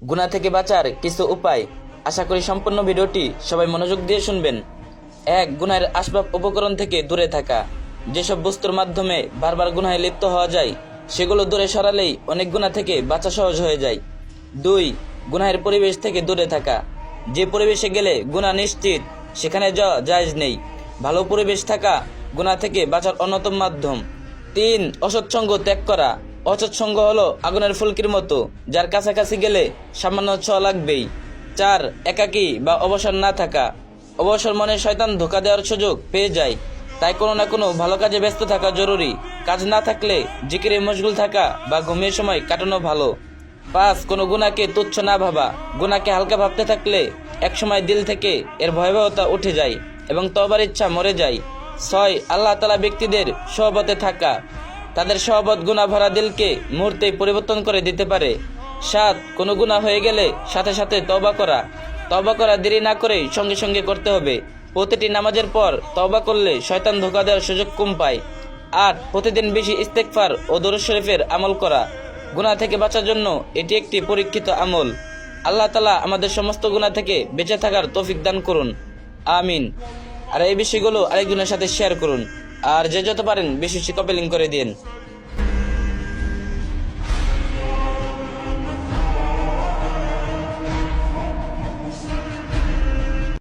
গুনাহ থেকে বাঁচার কিছু উপায়। আশা করি সম্পূর্ণ ভিডিওটি সবাই মনোযোগ দিয়ে শুনবেন। 1. গুনাহের আসবাব উপকরণ থেকে দূরে থাকা। যেসব বস্তুর মাধ্যমে বারবার গুনাহে লিপ্ত হওয়া যায় সেগুলো দূরে সরালেই অনেক গুনাহ থেকে বাঁচা সহজ হয়ে যায়। 2. গুনাহের পরিবেশ থেকে দূরে থাকা। যে পরিবেশে গেলে গুনাহ নিশ্চিত সেখানে যাওয়া জায়েজ নেই। ভালো পরিবেশ থাকা গুনাহ থেকে বাঁচার অন্যতম মাধ্যম। 3. অসৎসঙ্গ ত্যাগ করা। অসৎসঙ্গ হলো আগুনের ফুলকির মতো, যার কাছাকাছি গেলে সামান্য ছোঁয়া লাগবেই। 4. একাকী বা অবসর না থাকা। অবসর মনে শয়তান ধোঁকা দেওয়ার সুযোগ পেয়ে যায়, তাই কোনো না কোনো ভালো কাজে ব্যস্ত থাকা জরুরি। কাজ না থাকলে জিকিরে মশগুল থাকা বা ঘুমের সময় কাটানো ভালো। 5. কোনো গুনাহকে তুচ্ছ না ভাবা। গুনাহকে হালকা ভাবতে থাকলে একসময় দিল থেকে এর ভয়াবহতা উঠে যায় এবং তওবার ইচ্ছা মরে যায়। 6. আল্লাহ তাআলা ব্যক্তিদের সহবতে থাকা। তাদের সহবত গুনাহ ভরা দিলকে মুহূর্তেই পরিবর্তন করে দিতে পারে। 7. কোনো গুনাহ হয়ে গেলে সাথে সাথে তওবা করা। তওবা করা দেরি না করেই সঙ্গে সঙ্গে করতে হবে। প্রতিটি নামাজের পর তওবা করলে শয়তান ধোঁকা দেওয়ার সুযোগ কম পায়। 8. প্রতিদিন বেশি ইস্তেগফার ও দরুদ শরীফের আমল করা। গুনাহ থেকে বাঁচার জন্য এটি একটি পরীক্ষিত আমল। আল্লাহ তাআলা আমাদের সমস্ত গুনাহ থেকে বেঁচে থাকার তৌফিক দান করুন, আমিন। আর এই বিষয়গুলো আরেকজনের সাথে শেয়ার করুন, আর যে যত পারেন বেশি কপিলিং করে দিন।